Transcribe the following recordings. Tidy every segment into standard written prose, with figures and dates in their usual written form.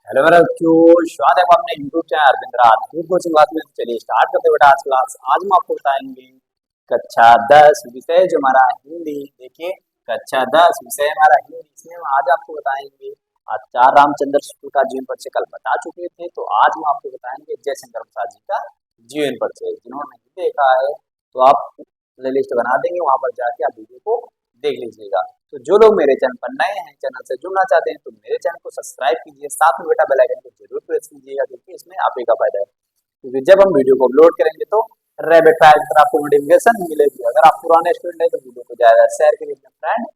Hello मेरा बच्चों, स्वागत है आपका अपने यूट्यूब चैनल अरविंद राज फूड कोचिंग क्लास में। तो चलिए स्टार्ट करते हैं बेटा आज क्लास। आज हम आपको बताएंगे कक्षा 10 विषय जो हमारा हिंदी। देखिए कक्षा 10 विषय हमारा हिंदी, इसमें हम आज आपको बताएंगे आचार्य रामचंद्र शुक्ल का जीवन परिचय कल बता चुके थे, तो आज हम आपको बताएंगे जयशंकर प्रसाद जी का जीवन परिचय। जिन्होंने नहीं देखा है तो आप प्ले लिस्ट बना देंगे, वहां पर जाके आप वीडियो को देख लीजिएगा। तो जो लोग मेरे चैनल पर नए हैं, चैनल से जुड़ना चाहते हैं, तो मेरे चैनल को सब्सक्राइब कीजिए, साथ में बेटा बेल आइकन को जरूर प्रेस कीजिएगा, क्योंकि इसमें आप ही का फायदा है। क्योंकि जब हम वीडियो को अपलोड करेंगे तो रैबिट फाइल पर आपको नोटिफिकेशन मिलेगी। अगर आप पुराने स्टूडेंट हैं तो वीडियो को ज्यादा शेयर करिए अपने फ्रेंड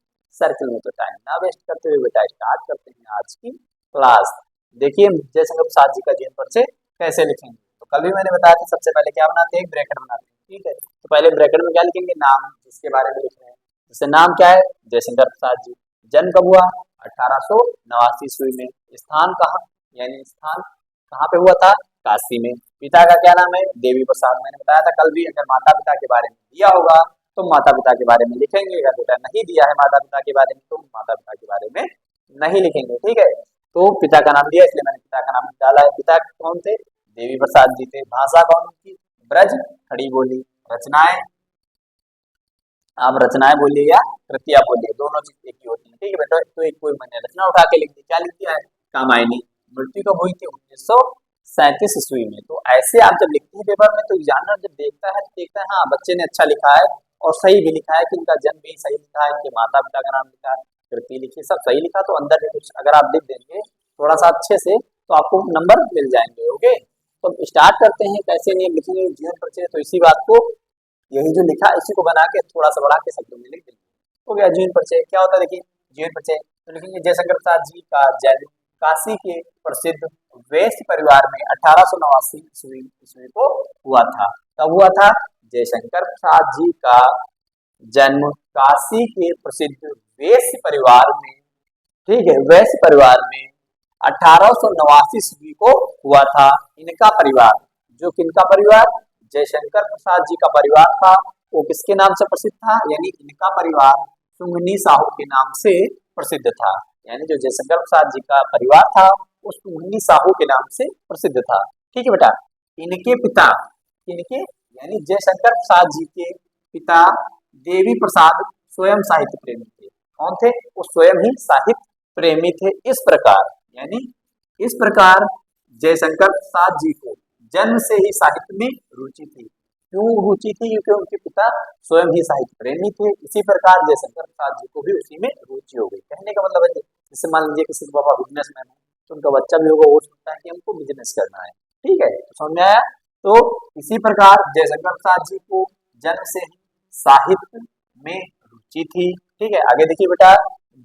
सर्कल में। तो टाइम ना वेस्ट करते हुए बेटा स्टार्ट करते हैं आज की क्लास। देखिए जयशंकर प्रसाद जी का जीवन परिचय कैसे लिखेंगे। तो कल भी मैंने बताया था, सबसे पहले क्या बनाते हैं, एक ब्रैकेट बनाते हैं। ठीक है, तो पहले ब्रैकेट में क्या लिखेंगे, नाम जिसके बारे में लिख रहे हैं। जैसे नाम क्या है, जयशंकर प्रसाद जी। जन्म कब हुआ, 1889 ईस्वी में। स्थान कहाँ, यानी स्थान कहाँ पे हुआ था, काशी में। पिता का क्या नाम है, देवी प्रसाद। मैंने बताया था कल भी, अगर माता पिता के बारे में दिया होगा तो माता पिता के बारे में लिखेंगे, अगर बेटा नहीं दिया है माता पिता के बारे में तो माता पिता के बारे में नहीं लिखेंगे। ठीक है, तो पिता का नाम दिया इसलिए मैंने पिता का नाम डाला है। पिता कौन थे, देवी प्रसाद जी थे। भाषा कौन की, ब्रज खड़ी बोली। रचनाएं, आप रचनाएं बोलिए या कृतियां बोलिए, दोनों चीज एक ही होती है। ठीक है बेटा, तो एक कोई मैंने रचना उठा के लिख दी, क्या लिख दिया है, कामायनी। मृत्यु कब हुई थी, 1937 ईस्वी में। तो ऐसे आप जब लिखते हैं पेपर में तो एग्जामिनर जब देखता है तो देखता है हाँ बच्चे ने अच्छा लिखा है और सही भी लिखा है, कि इनका जन्म भी सही लिखा है, इनके माता पिता का नाम लिखा है, कृति लिखी, सब सही लिखा। तो अंदर भी कुछ अगर आप लिख देंगे थोड़ा सा अच्छे से तो आपको नंबर मिल जाएंगे। ओके, तो स्टार्ट करते हैं कैसे नियम लिखेंगे जीवन परिचय। तो इसी बात को, यही जो लिखा इसी को बना के थोड़ा सा बढ़ा के शब्दों में लिख देंगे। हो गया जीवन परिचय। क्या होता है देखिए जीवन परिचय, तो लिखेंगे जयशंकर प्रसाद जी का जन्म काशी के प्रसिद्ध वैश्य परिवार में 1889 ईस्वी को हुआ था। कब हुआ था, जयशंकर प्रसाद जी का जन्म काशी के प्रसिद्ध वैश्य परिवार में, ठीक है, वैश्य परिवार में 1889 ईस्वी को हुआ था। इनका परिवार, जो किनका परिवार, जयशंकर प्रसाद जी का परिवार था, वो किसके नाम से प्रसिद्ध था, यानी इनका परिवार सुंगनी साहू के नाम से प्रसिद्ध था। यानी जो जयशंकर प्रसाद जी का परिवार था वो सुंगनी साहू के नाम से प्रसिद्ध था। ठीक है बेटा, इनके पिता, इनके यानी जयशंकर प्रसाद जी के पिता देवी प्रसाद स्वयं साहित्य प्रेमी थे। कौन थे, वो स्वयं ही साहित्य प्रेमी थे। इस प्रकार, यानी इस प्रकार जयशंकर प्रसाद जी को जन्म से ही साहित्य में रुचि थी। क्यों रुचि थी, क्योंकि उनके पिता स्वयं ही साहित्य प्रेमी थे। इसी प्रकार जयशंकर प्रसाद जी को भी उसी में रुचि हो गई। कहने का मतलब है, जैसे मान लीजिए किसी के पापा बिजनेसमैन है तो उनका बच्चा भी होगा, वो सोचता है कि हमको बिजनेस करना है। ठीक है, तो समझ में आया। तो इसी प्रकार जयशंकर प्रसाद जी को जन्म से ही साहित्य में रुचि थी। ठीक है, आगे देखिए बेटा,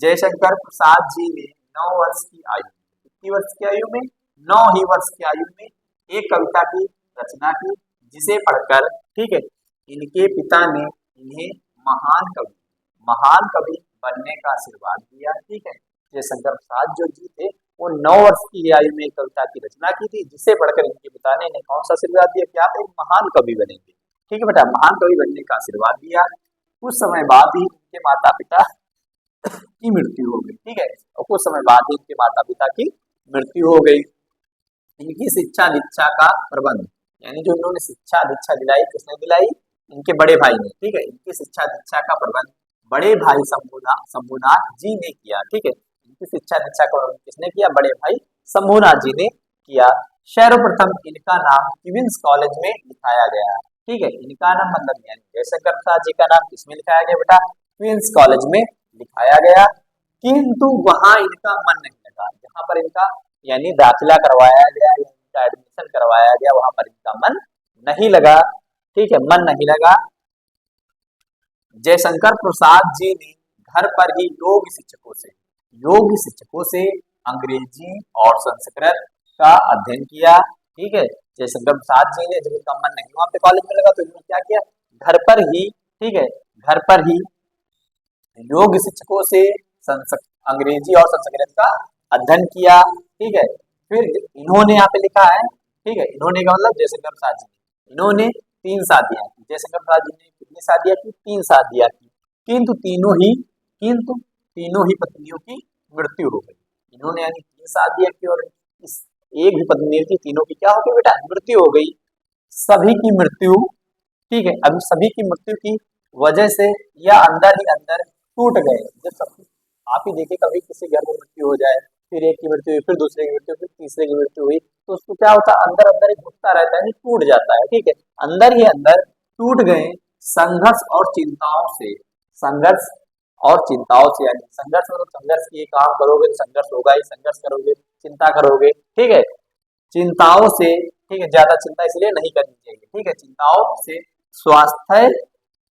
जयशंकर प्रसाद जी ने 9 वर्ष की आयु, कितनी वर्ष की आयु में, 9 ही वर्ष की आयु में एक कविता की रचना की, जिसे पढ़कर, ठीक है, इनके पिता ने इन्हें महान कवि बनने का आशीर्वाद दिया। ठीक है, जयशंकर प्रसाद जो जी थे वो 9 वर्ष की आयु में एक कविता की रचना की थी, जिसे पढ़कर इनके पिता ने इन्हें कौन सा आशीर्वाद दिया, क्या थे, महान कवि बनेंगे। ठीक है बेटा, महान कवि बनने का आशीर्वाद दिया। कुछ समय बाद ही उनके माता पिता की मृत्यु हो गई। ठीक है, और कुछ समय बाद ही उनके माता पिता की मृत्यु हो गई। इनकी शिक्षा दीक्षा का प्रबंध, यानी जो उन्होंने शिक्षा दीक्षा दिलाई, किसने दिलाई, इनके बड़े भाई ने। ठीक है, इनकी शिक्षा दीक्षा का प्रबंध बड़े भाई शंभुनाथ जी ने किया। ठीक है, इनकी शिक्षा दीक्षा का प्रबंध किसने किया, बड़े भाई शंभुनाथ जी ने किया। सर्वप्रथम इनका नाम क्वींस कॉलेज में लिखाया गया। ठीक है, इनका नाम मतलब यानी जयशंकर प्रसाद जी का नाम किसमें लिखाया गया बेटा, क्वींस कॉलेज में लिखाया गया। किंतु वहां इनका मन नहीं लगा, जहां पर इनका यानी दाखिला करवाया गया, इनका एडमिशन करवाया गया, वहां पर इनका मन नहीं लगा। ठीक है, मन नहीं लगा। जयशंकर प्रसाद जी ने घर पर ही योग शिक्षकों से अंग्रेजी और संस्कृत का अध्ययन किया। ठीक है, जयशंकर प्रसाद जी ने, जब इनका मन नहीं वहां पे कॉलेज में लगा तो इन्होंने क्या किया, घर पर ही, ठीक है, घर पर ही योग शिक्षकों से अंग्रेजी और संस्कृत का अध्ययन किया। ठीक है, फिर इन्होंने यहाँ पे लिखा है, ठीक है, इन्होंने का मतलब जयशंकर प्रसाद जी ने, इन्होंने 3 शादियां की। जयशंकर प्रसाद जी ने कितनी शादियां की, 3 शादियां की। किंतु तीनों ही पत्नियों की मृत्यु हो गई। इन्होंने यानी 3 शादियां की और इस एक भी पत्नी नहीं थी, तीनों की क्या हो गई बेटा, मृत्यु हो गई। सभी की मृत्यु, ठीक है, अभी सभी की मृत्यु की वजह से या अंदर ही अंदर टूट गए। जब सब, आप ही देखिए कभी किसी घर में मृत्यु हो जाए, फिर एक की मृत्यु हुई, फिर दूसरे की मृत्यु, फिर तीसरे की मृत्यु हुई, तो उसको क्या होता है, अंदर अंदर ही घुटता रहता है, टूट जाता है, ठीक है, अंदर ही अंदर टूट गए संघर्ष और चिंताओं से। संघर्ष और चिंताओं से, यानी संघर्ष मतलब संघर्ष की काम करोगे तो संघर्ष होगा ही, संघर्ष करोगे चिंता करोगे, ठीक है, चिंताओं से, ठीक है, ज्यादा चिंता इसलिए नहीं करनी चाहिए, ठीक है, चिंताओं से स्वास्थ्य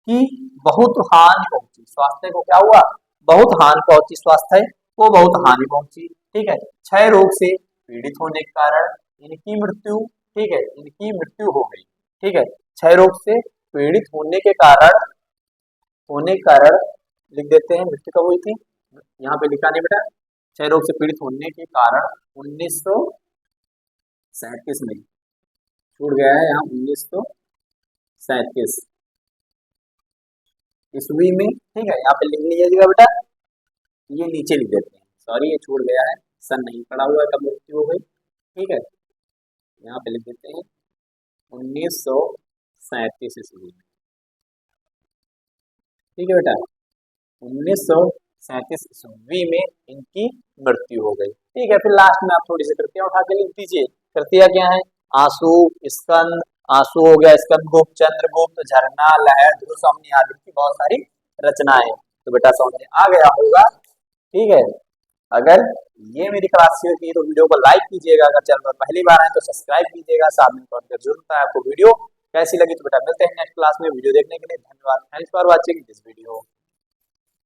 की बहुत हानि पहुंची। स्वास्थ्य को क्या हुआ, बहुत हानि पहुंची, स्वास्थ्य को बहुत हानि पहुंची, ठीक है। क्षय रोग से पीड़ित होने के कारण इनकी मृत्यु, ठीक है, इनकी मृत्यु हो गई, ठीक है, क्षय रोग से पीड़ित होने के कारण लिख देते हैं, मृत्यु कब हुई थी, यहाँ पे लिखा नहीं बेटा, क्षय रोग से पीड़ित होने के कारण 1937 में, छूट गया है यहाँ 1937 ईस्वी में, ठीक है, यहाँ पे लिख लीजिएगा बेटा, ये नीचे लिख देते हैं, सॉरी ये छूट गया है, सन नहीं पड़ा हुआ है कब मृत्यु हो गई, ठीक है, यहाँ पे लिख देते हैं 1937 ईस्वी में, ठीक है बेटा, 1937 ईस्वी में इनकी मृत्यु हो गई, ठीक है। फिर लास्ट में आप थोड़ी सी कृतियां उठा के लिख दीजिए। कृतियां क्या है, आंसू, स्कंद, आंसू हो गया, स्कंद गुप्त, चंद्रगुप्त, झरना, लहर, ध्रुवसमनी आदि की बहुत सारी रचनाएं। तो बेटा समझ में आ गया होगा, ठीक है। अगर ये मेरी क्लास शेयर की तो वीडियो को लाइक कीजिएगा, अगर चैनल पर पहली बार आए तो सब्सक्राइब कीजिएगा, साथ में कमेंट जरूर बताएं आपको वीडियो कैसी लगी। तो बेटा मिलते हैं नेक्स्ट क्लास में, वीडियो देखने के लिए धन्यवाद, thanks for watching this video.